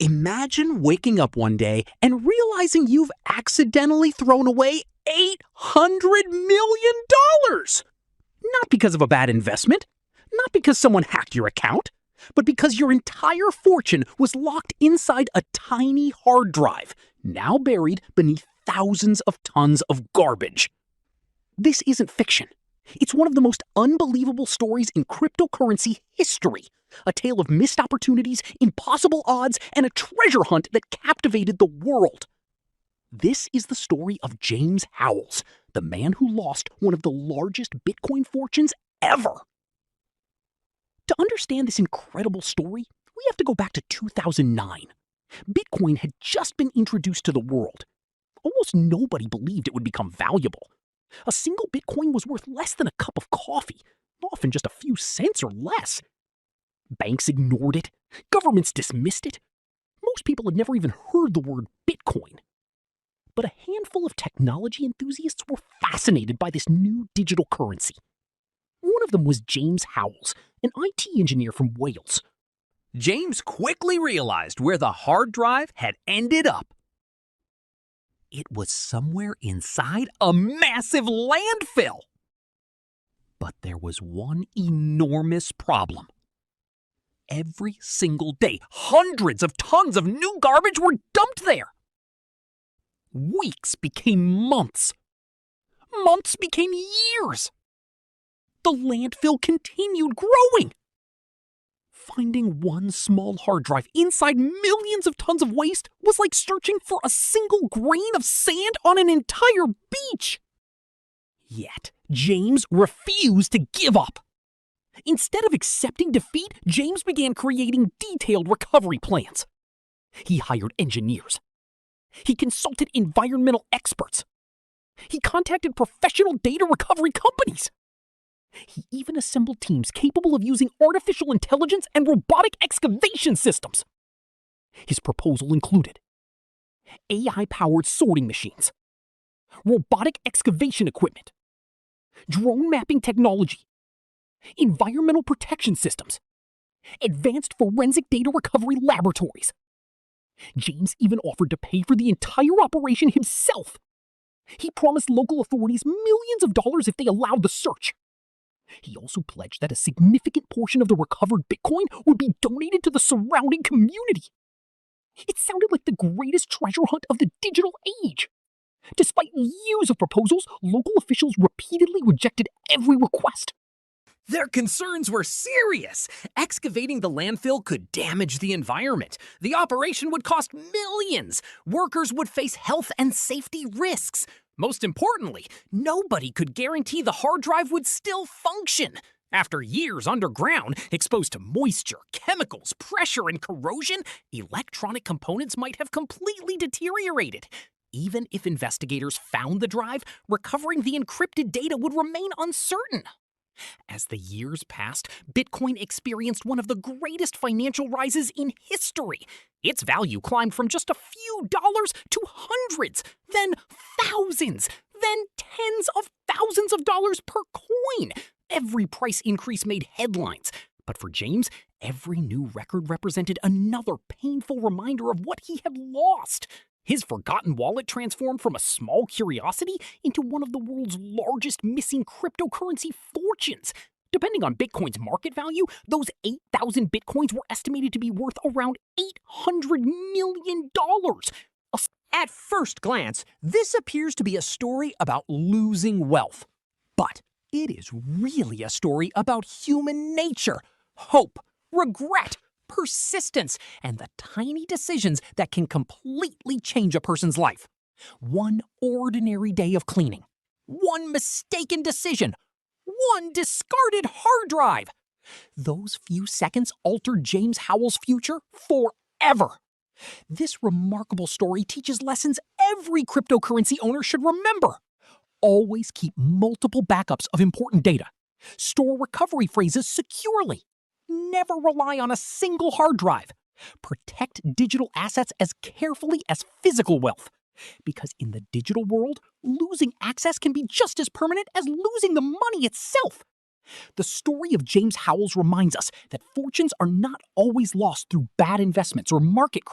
Imagine waking up one day and realizing you've accidentally thrown away $800 million. Not because of a bad investment, not because someone hacked your account, but because your entire fortune was locked inside a tiny hard drive, now buried beneath thousands of tons of garbage. This isn't fiction. It's one of the most unbelievable stories in cryptocurrency history. A tale of missed opportunities, impossible odds, and a treasure hunt that captivated the world. This is the story of James Howells, the man who lost one of the largest Bitcoin fortunes ever. To understand this incredible story, we have to go back to 2009. Bitcoin had just been introduced to the world. Almost nobody believed it would become valuable. A single Bitcoin was worth less than a cup of coffee, often just a few cents or less. Banks ignored it. Governments dismissed it. Most people had never even heard the word Bitcoin. But a handful of technology enthusiasts were fascinated by this new digital currency. One of them was James Howells, an IT engineer from Wales. James quickly realized where the hard drive had ended up. It was somewhere inside a massive landfill. But there was one enormous problem. Every single day, hundreds of tons of new garbage were dumped there. Weeks became months. Months became years. The landfill continued growing. Finding one small hard drive inside millions of tons of waste was like searching for a single grain of sand on an entire beach. Yet, James refused to give up. Instead of accepting defeat, James began creating detailed recovery plans. He hired engineers. He consulted environmental experts. He contacted professional data recovery companies. He even assembled teams capable of using artificial intelligence and robotic excavation systems. His proposal included AI-powered sorting machines, robotic excavation equipment, drone mapping technology, environmental protection systems, advanced forensic data recovery laboratories. James even offered to pay for the entire operation himself. He promised local authorities millions of dollars if they allowed the search. He also pledged that a significant portion of the recovered Bitcoin would be donated to the surrounding community. It sounded like the greatest treasure hunt of the digital age. Despite years of proposals, local officials repeatedly rejected every request. Their concerns were serious. Excavating the landfill could damage the environment. The operation would cost millions. Workers would face health and safety risks. Most importantly, nobody could guarantee the hard drive would still function. After years underground, exposed to moisture, chemicals, pressure, and corrosion, electronic components might have completely deteriorated. Even if investigators found the drive, recovering the encrypted data would remain uncertain. As the years passed, Bitcoin experienced one of the greatest financial rises in history. Its value climbed from just a few dollars to hundreds, then thousands, then tens of thousands of dollars per coin. Every price increase made headlines. But for James, every new record represented another painful reminder of what he had lost. His forgotten wallet transformed from a small curiosity into one of the world's largest missing cryptocurrency fortunes. Depending on Bitcoin's market value, those 8,000 Bitcoins were estimated to be worth around $800 million. At first glance, this appears to be a story about losing wealth. But it is really a story about human nature, hope, regret, persistence, and the tiny decisions that can completely change a person's life. One ordinary day of cleaning, one mistaken decision, one discarded hard drive. Those few seconds altered James Howells' future forever. This remarkable story teaches lessons every cryptocurrency owner should remember. Always keep multiple backups of important data. Store recovery phrases securely. Never rely on a single hard drive. Protect digital assets as carefully as physical wealth. Because in the digital world, losing access can be just as permanent as losing the money itself. The story of James Howells reminds us that fortunes are not always lost through bad investments or market